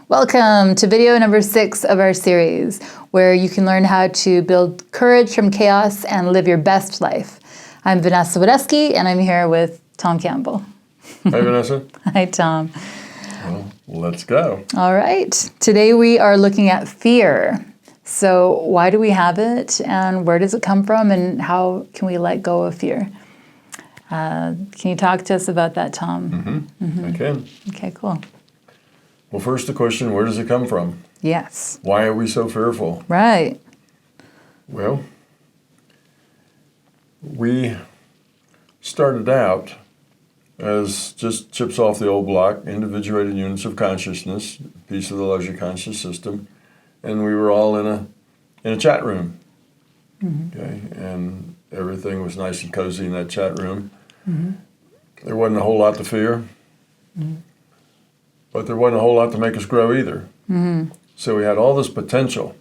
Welcome to video number 6 of our series, where you can learn how to build courage from chaos and live your best life. I'm Vanessa Wideski, and I'm here with Tom Campbell. Hi, Vanessa. Hi, Tom. Well, let's go. All right. Today we are looking at fear. So why do we have it, and where does it come from, and how can we let go of fear? Can you talk to us about that, Tom? I can. Okay, cool. Well, first the question, where does it come from? Yes. Why are we so fearful? Right. Well, we started out as just chips off the old block, individuated units of consciousness, piece of the larger conscious system, and we were all in a chat room. Okay, and everything was nice and cozy in that chat room. There wasn't a whole lot to fear, but there wasn't a whole lot to make us grow either. So we had all this potential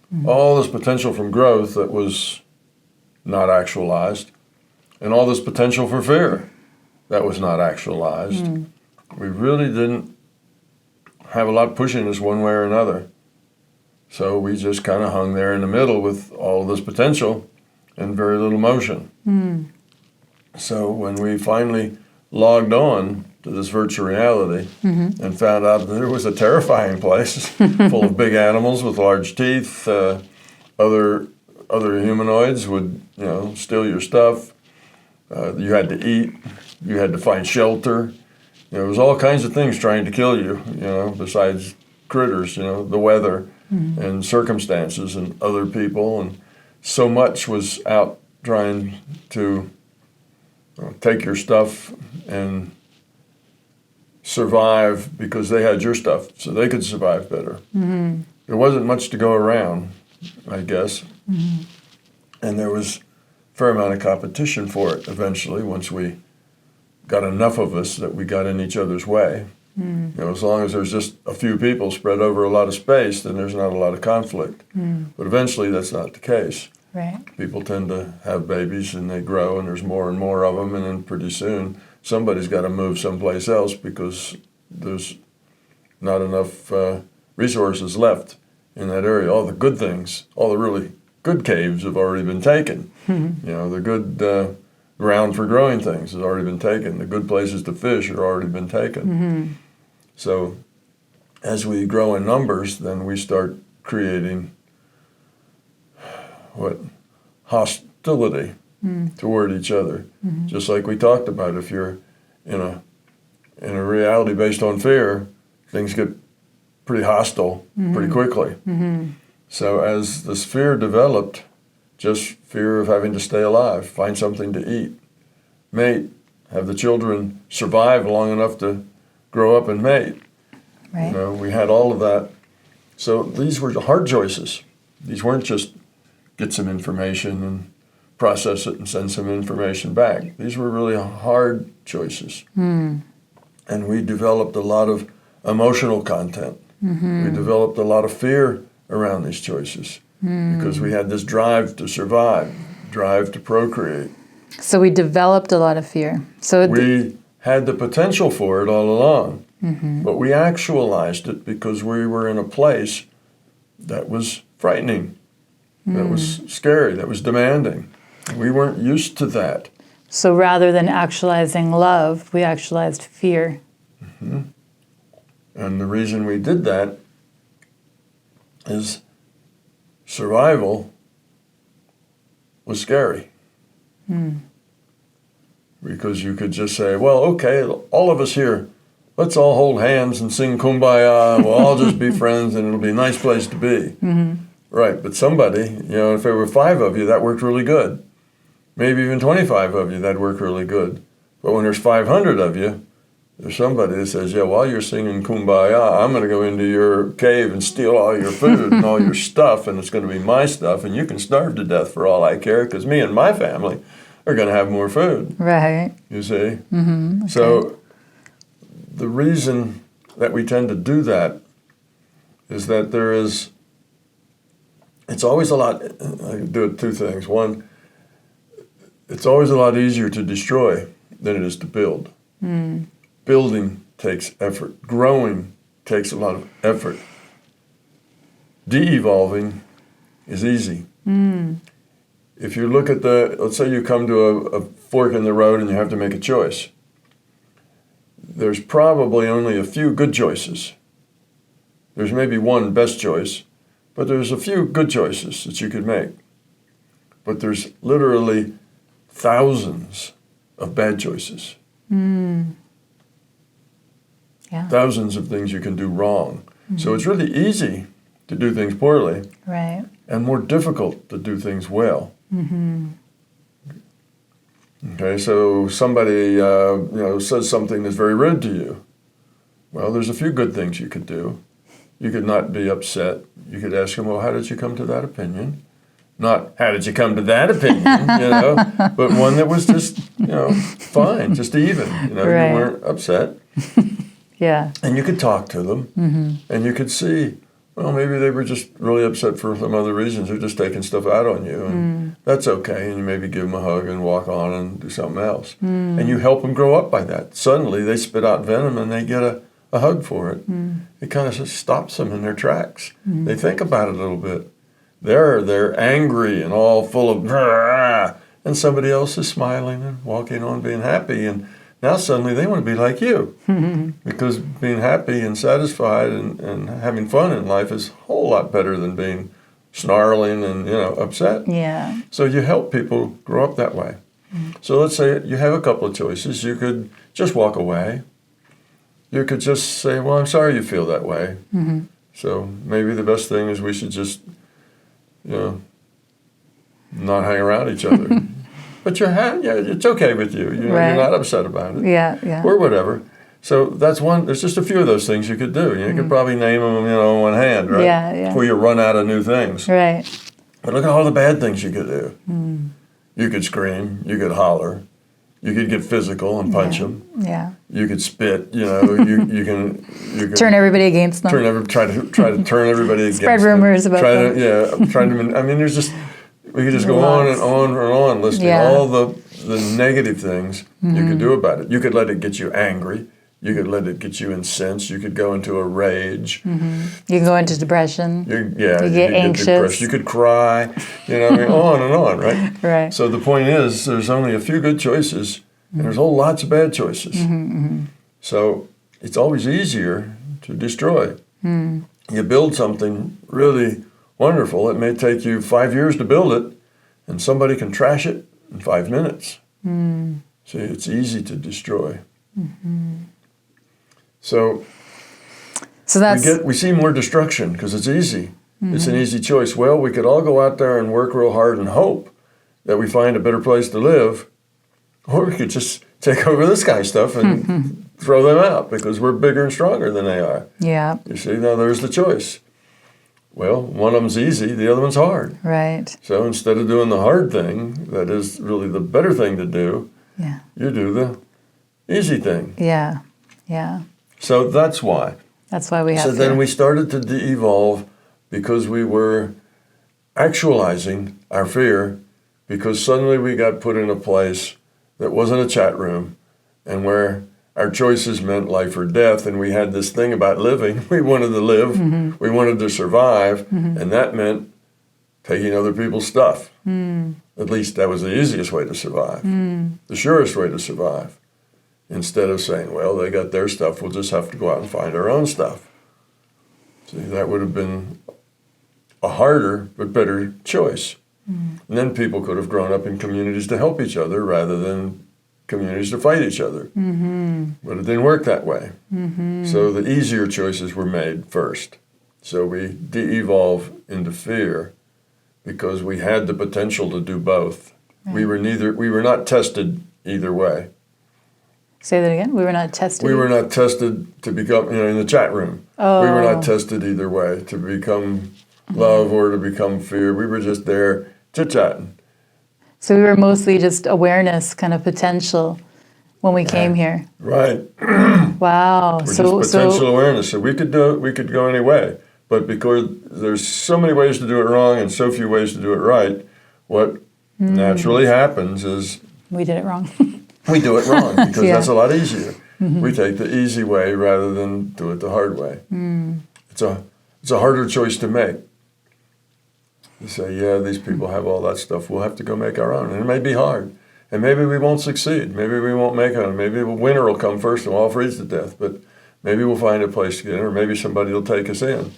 from growth that was not actualized, and all this potential for fear that was not actualized. We really didn't have a lot pushing us one way or another. So we just kind of hung there in the middle with all this potential and very little motion. So when we finally logged on to this virtual reality and found out that it was a terrifying place full of big animals with large teeth, other humanoids would steal your stuff. You had to eat. You had to find shelter. There was all kinds of things trying to kill you, besides critters, the weather and circumstances and other people. And so much was out trying to take your stuff and survive because they had your stuff, so they could survive better. There wasn't much to go around, I guess. And there was a fair amount of competition for it eventually once we got enough of us that we got in each other's way. As long as there's just a few people spread over a lot of space, then there's not a lot of conflict. But eventually that's not the case. Right. People tend to have babies and they grow and there's more and more of them, and then pretty soon somebody's got to move someplace else because there's not enough resources left in that area. All the good things, all the really good caves have already been taken. The good ground for growing things has already been taken. The good places to fish have already been taken. So as we grow in numbers, then we start creating hostility toward each other. Just like we talked about, if you're in a reality based on fear, things get pretty hostile pretty quickly. So as this fear developed, just fear of having to stay alive, find something to eat, mate, have the children survive long enough to grow up and mate. Right. We had all of that. So these were hard choices. These weren't just get some information and process it and send some information back. These were really hard choices. And we developed a lot of emotional content. We developed a lot of fear around these choices because we had this drive to survive, drive to procreate. So we developed a lot of fear. So we had the potential for it all along, but we actualized it because we were in a place that was frightening, that was scary, that was demanding. We weren't used to that. So rather than actualizing love, we actualized fear. And the reason we did that is survival was scary. Because you could just say, well, okay, all of us here, let's all hold hands and sing Kumbaya. We'll all just be friends and it'll be a nice place to be. Right, but somebody, if there were 5 of you, that worked really good. Maybe even 25 of you, that worked really good. But when there's 500 of you, there's somebody that says, yeah, while you're singing Kumbaya, I'm going to go into your cave and steal all your food and all your stuff, and it's going to be my stuff, and you can starve to death for all I care, because me and my family are going to have more food. Right. You see? Okay. So the reason that we tend to do that is that it's always a lot, I can do it 2 things. One, it's always a lot easier to destroy than it is to build. Building takes effort. Growing takes a lot of effort. De-evolving is easy. If you look at let's say you come to a fork in the road and you have to make a choice. There's probably only a few good choices. There's maybe one best choice, but there's a few good choices that you could make. But there's literally thousands of bad choices. Yeah. Thousands of things you can do wrong. So it's really easy to do things poorly, Right. and more difficult to do things well. Okay, so somebody says something that's very rude to you. Well, there's a few good things you could do. You could not be upset. You could ask them, well, how did you come to that opinion? Not, how did you come to that opinion, but one that was just, fine, just even. Right. You weren't upset. Yeah. And you could talk to them, and you could see, well, maybe they were just really upset for some other reasons. They're just taking stuff out on you, and that's okay. And you maybe give them a hug and walk on and do something else. And you help them grow up by that. Suddenly they spit out venom and they get a hug for it. It kind of just stops them in their tracks. They think about it a little bit. They're angry and all full of grrr, and somebody else is smiling and walking on, being happy, and now suddenly they want to be like you, because being happy and satisfied and having fun in life is a whole lot better than being snarling and upset. Yeah. So you help people grow up that way. So let's say you have a couple of choices. You could just walk away. You could just say, well, I'm sorry you feel that way. So maybe the best thing is we should just not hang around each other. But it's okay with you. Right. You're not upset about it. Yeah. Or whatever. So that's one. There's just a few of those things you could do. You could probably name them, on one hand, right? Yeah. Before you run out of new things. Right. But look at all the bad things you could do. You could scream. You could holler. You could get physical and punch them. Yeah. You could spit. You can Turn everybody against them. try to turn everybody against Spread them. rumors about them. There's just. We could just go on and on and on listing all the negative things you could do about it. You could let it get you angry. You could let it get you incensed. You could go into a rage. You can go into depression. You get anxious. depressed. You could cry. On and on, right? Right. So the point is, there's only a few good choices, and there's whole lots of bad choices. So it's always easier to destroy. You build something really wonderful. It may take you 5 years to build it, and somebody can trash it in 5 minutes. See, it's easy to destroy. So that's we see more destruction because it's easy. It's an easy choice. Well, we could all go out there and work real hard and hope that we find a better place to live, or we could just take over this guy's stuff and throw them out because we're bigger and stronger than they are. Yeah. You see, now there's the choice. Well, one of them's easy, the other one's hard. Right. So instead of doing the hard thing, that is really the better thing to do, you do the easy thing. Yeah. So that's why. That's why we have So then we started to de-evolve because we were actualizing our fear, because suddenly we got put in a place that wasn't a chat room and where our choices meant life or death, and we had this thing about living. We wanted to live, we wanted to survive, and that meant taking other people's stuff. At least that was the easiest way to survive, the surest way to survive. Instead of saying, well, they got their stuff, we'll just have to go out and find our own stuff. See, that would have been a harder but better choice. And then people could have grown up in communities to help each other rather than communities to fight each other. But it didn't work that way. So the easier choices were made first. So we de-evolve into fear because we had the potential to do both. Right. We were not tested either way. Say that again? We were not tested? We were not tested to become, in the chat room. We were not tested either way, to become love or to become fear. We were just there chit-chatting. So we were mostly just awareness, kind of potential when we came here. Right. Wow. We're just potential awareness. So we could go any way. But because there's so many ways to do it wrong and so few ways to do it right, what naturally happens is we did it wrong. we do it wrong because that's a lot easier. We take the easy way rather than do it the hard way. It's a harder choice to make. You say, yeah, these people have all that stuff. We'll have to go make our own. And it may be hard. And maybe we won't succeed. Maybe we won't make it. Maybe winter will come first and we'll all freeze to death. But maybe we'll find a place to get in, or maybe somebody will take us in.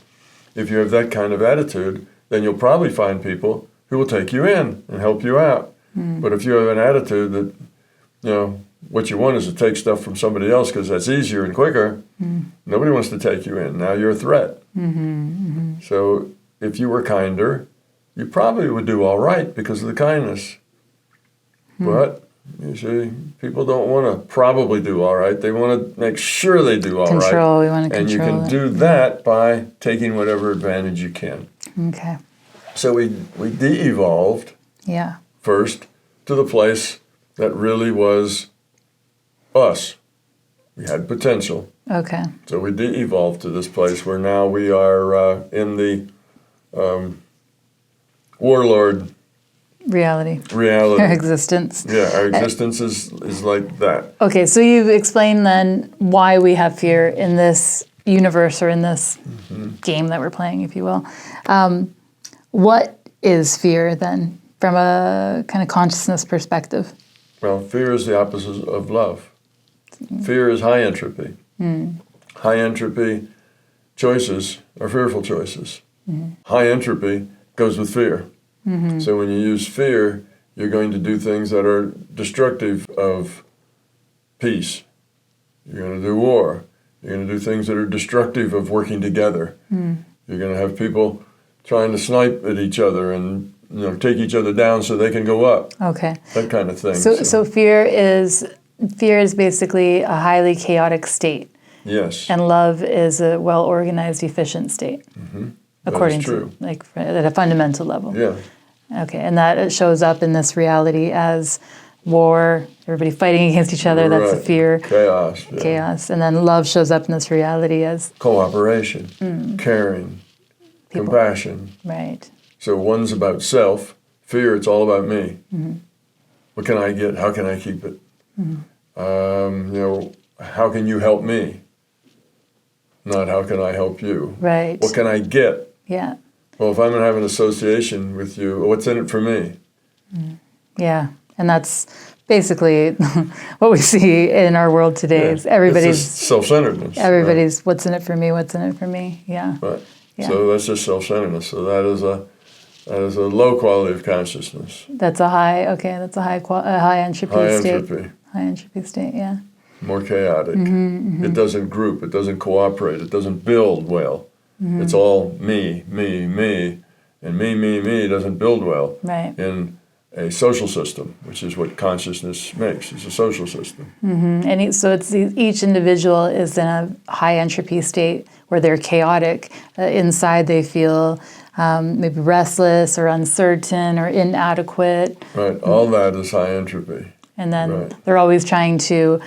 If you have that kind of attitude, then you'll probably find people who will take you in and help you out. But if you have an attitude that, what you want is to take stuff from somebody else because that's easier and quicker, nobody wants to take you in. Now you're a threat. So if you were kinder, you probably would do all right because of the kindness. But, you see, people don't want to probably do all right. They want to make sure they do all right. Control, we want to and control. And you can do that by taking whatever advantage you can. Okay. So we de-evolved first to the place that really was us. We had potential. Okay. So we de-evolved to this place where now we are in the warlord reality. Our existence. Yeah, our existence is like that. Okay, so you've explained then why we have fear in this universe or in this game that we're playing, if you will. What is fear then, from a kind of consciousness perspective? Well, fear is the opposite of love. Fear is high entropy. High entropy choices are fearful choices. High entropy goes with fear. So when you use fear, you're going to do things that are destructive of peace. You're going to do war. You're going to do things that are destructive of working together. You're going to have people trying to snipe at each other and take each other down so they can go up. Okay. That kind of thing. So fear is basically a highly chaotic state. Yes. And love is a well-organized, efficient state. According to, at a fundamental level. Yeah. Okay, and that shows up in this reality as war, everybody fighting against each other, that's a fear. Chaos. Yeah. Chaos. And then love shows up in this reality as cooperation, caring, compassion. Right. So one's about self. Fear, it's all about me. What can I get? How can I keep it? How can you help me? Not how can I help you? Right. What can I get? Yeah. Well, if I'm going to have an association with you, what's in it for me? Yeah. And that's basically what we see in our world today. Is everybody's it's self-centeredness. Everybody's what's in it for me, what's in it for me. Yeah. Right. Yeah. So that's just self-centeredness. So that is a low quality of consciousness. That's a high high entropy state. Entropy. High entropy state, yeah. More chaotic. It doesn't group. It doesn't cooperate. It doesn't build well. It's all me, and me doesn't build well in a social system, which is what consciousness makes. It's a social system. And so it's each individual is in a high entropy state where they're chaotic. Inside they feel maybe restless or uncertain or inadequate. Right. All that is high entropy. And then they're always trying to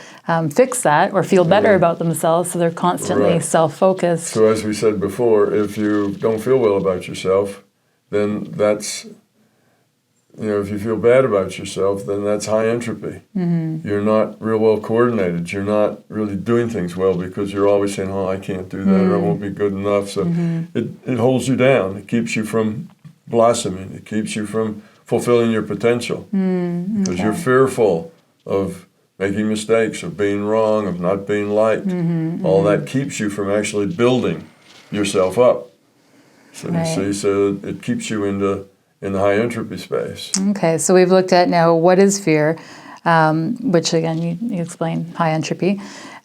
fix that or feel better about themselves, so they're constantly self-focused. So as we said before, if you don't feel well about yourself, then that's, if you feel bad about yourself, then that's high entropy. You're not real well coordinated. You're not really doing things well because you're always saying, oh, I can't do that or I won't be good enough. So it holds you down. It keeps you from blossoming. It keeps you from fulfilling your potential because you're fearful of making mistakes, of being wrong, of not being liked. All that keeps you from actually building yourself up. So you see, so it keeps you in the high entropy space. Okay, so we've looked at now what is fear, which again you explained, high entropy,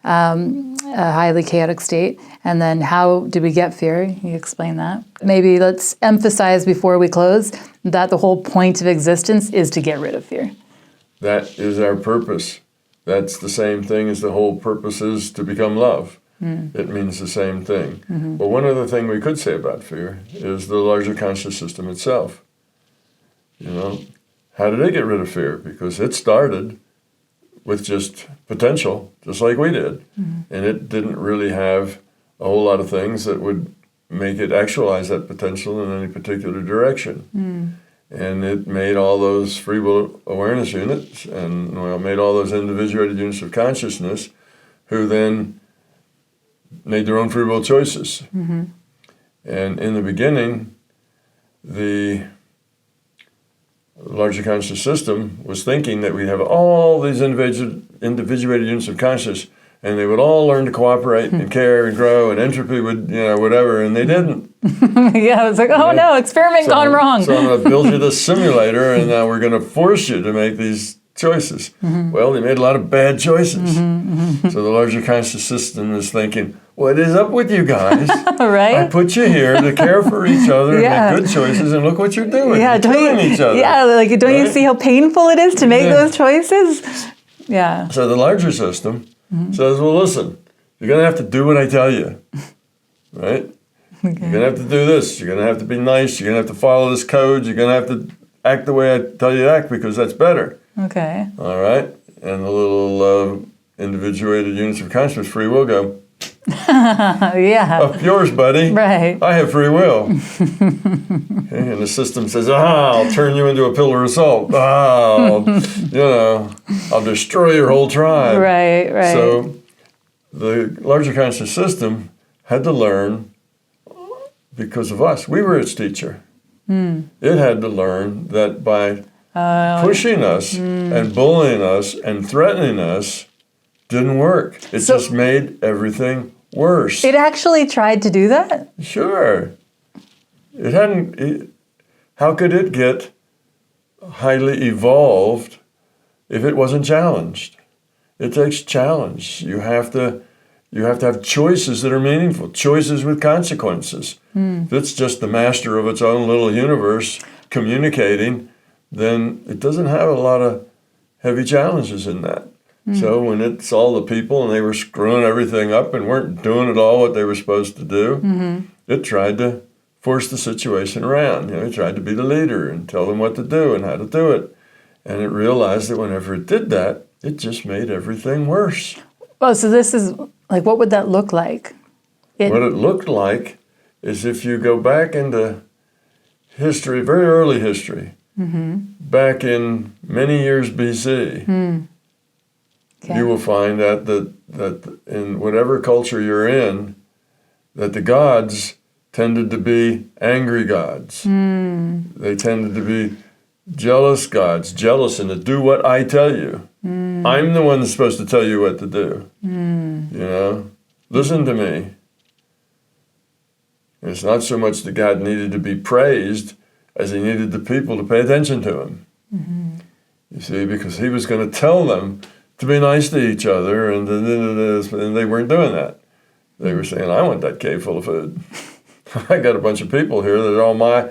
a highly chaotic state, and then how do we get fear? You explain that. Maybe let's emphasize before we close that the whole point of existence is to get rid of fear. That is our purpose. That's the same thing as the whole purpose is to become love. It means the same thing. But one other thing we could say about fear is the larger conscious system itself. How did it get rid of fear? Because it started with just potential, just like we did. And it didn't really have a whole lot of things that would make it actualize that potential in any particular direction. And it made all those free will awareness units and made all those individuated units of consciousness who then made their own free will choices. And in the beginning, the larger conscious system was thinking that we have all these individuated units of consciousness, and they would all learn to cooperate and care and grow, and entropy would, whatever, and they didn't. Yeah, it's like, oh no, experiment gone wrong. So I'm going to build you this simulator, and now we're going to force you to make these choices. Well, they made a lot of bad choices. So the larger conscious system is thinking, what is up with you guys? Right? I put you here to care for each other and make good choices, and look what you're doing. Yeah, you're killing each other. Yeah, like, don't you see how painful it is to make those choices? Yeah. So the larger system says, well, listen, you're going to have to do what I tell you, right? You're going to have to do this. You're going to have to be nice. You're going to have to follow this code. You're going to have to act the way I tell you to act because that's better. Okay. All right? And the little individuated units of consciousness, free will, go, Yeah. up yours, buddy. Right. I have free will. Okay, and the system says, I'll turn you into a pillar of salt. I'll destroy your whole tribe. Right, right. So the larger conscious system had to learn because of us. We were its teacher. It had to learn that by pushing us and bullying us and threatening us didn't work. It just made everything worse. It actually tried to do that? Sure. It hadn't. How could it get highly evolved if it wasn't challenged? It takes challenge. You have to have choices that are meaningful, choices with consequences. If it's just the master of its own little universe communicating, then it doesn't have a lot of heavy challenges in that. So when it saw the people and they were screwing everything up and weren't doing at all what they were supposed to do, it tried to force the situation around. It tried to be the leader and tell them what to do and how to do it. And it realized that whenever it did that, it just made everything worse. Oh, so this is, like, what would that look like? What it looked like is if you go back into history, very early history, back in many years BC, you will find that in whatever culture you're in, that the gods tended to be angry gods. They tended to be jealous gods, jealous and to do what I tell you. I'm the one that's supposed to tell you what to do. Listen to me. And it's not so much that God needed to be praised as he needed the people to pay attention to him. You see, because he was going to tell them to be nice to each other, and they weren't doing that. They were saying, I want that cave full of food. I got a bunch of people here that are all my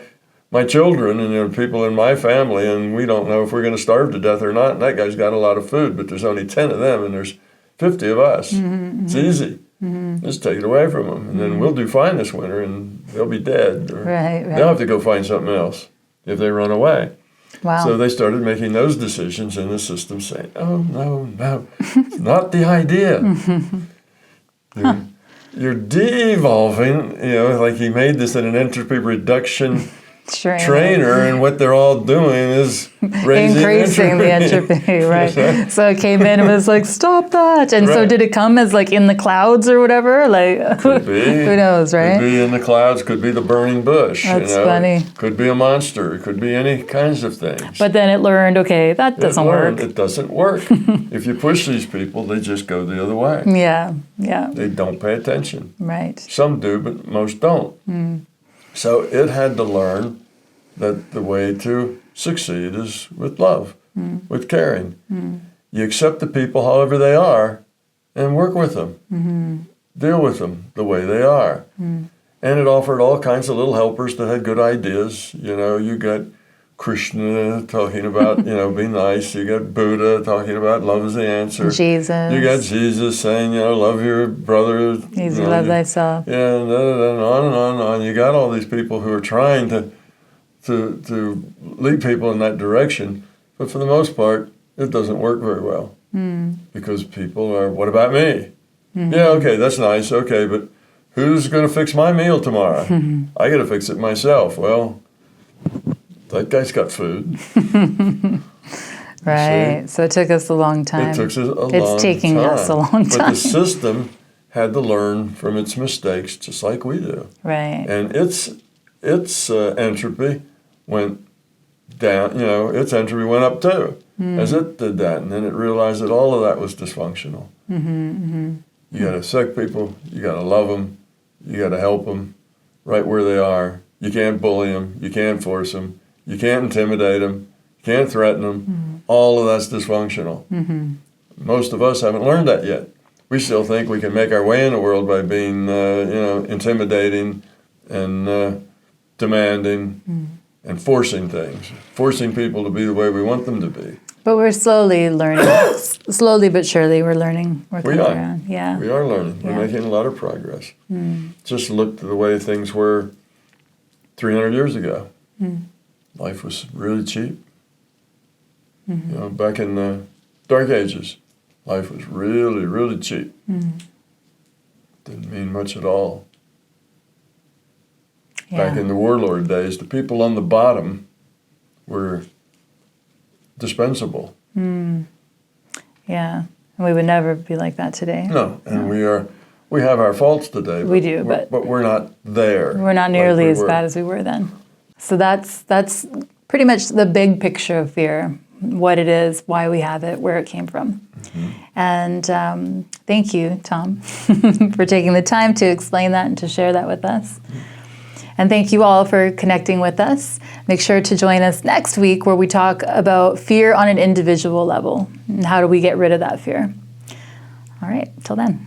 children and people in my family, and we don't know if we're going to starve to death or not, and that guy's got a lot of food, but there's only 10 of them, and there's 50 of us. It's easy. Just take it away from them, and then we'll do fine this winter, and they'll be dead. Or they'll have to go find something else if they run away. Wow. So they started making those decisions in the system saying, oh, no, it's not the idea. You're de-evolving, like he made this in an entropy reduction trainer, and what they're all doing is increasing the entropy, right? So it came in and was like, stop that. And so did it come as like in the clouds or whatever? Like, could be. Who knows, right? Could be in the clouds, could be the burning bush. That's funny. Could be a monster, it could be any kinds of things. But then it learned, okay, that doesn't work. It doesn't work. If you push these people, they just go the other way. Yeah. They don't pay attention. Right. Some do, but most don't. So it had to learn that the way to succeed is with love, with caring. You accept the people however they are and work with them. Deal with them the way they are. And it offered all kinds of little helpers that had good ideas. You got Krishna talking about, be nice. You got Buddha talking about love is the answer. Jesus. You got Jesus saying, love your brother. Easy, love thyself. Yeah, and on and on and on. You got all these people who are trying to lead people in that direction, but for the most part, it doesn't work very well. Because people are, what about me? Yeah, okay, that's nice, okay, but who's going to fix my meal tomorrow? I got to fix it myself. Well, that guy's got food. Right. So it took us a long time. It took us a long time. It's taking us a long time. But the system had to learn from its mistakes, just like we do. Right. And its entropy went down. Its entropy went up too, as it did that, and then it realized that all of that was dysfunctional. You got to accept people. You got to love them. You got to help them right where they are. You can't bully them. You can't force them. You can't intimidate them. You can't threaten them. All of that's dysfunctional. Most of us haven't learned that yet. We still think we can make our way in the world by being, intimidating and demanding and forcing things, forcing people to be the way we want them to be. But we're slowly learning. Slowly but surely, we're learning. We're coming around. Yeah. We are learning. We're making a lot of progress. Just look at the way things were 300 years ago. Life was really cheap. Back in the Dark Ages, life was really, really cheap. Didn't mean much at all. Back in the warlord days, the people on the bottom were dispensable. Yeah. And we would never be like that today. No, and we have our faults today. We do, but we're not there. We're not nearly as bad as we were then. So that's pretty much the big picture of fear, what it is, why we have it, where it came from. And thank you, Tom, for taking the time to explain that and to share that with us. And thank you all for connecting with us. Make sure to join us next week where we talk about fear on an individual level and how do we get rid of that fear. All right, till then.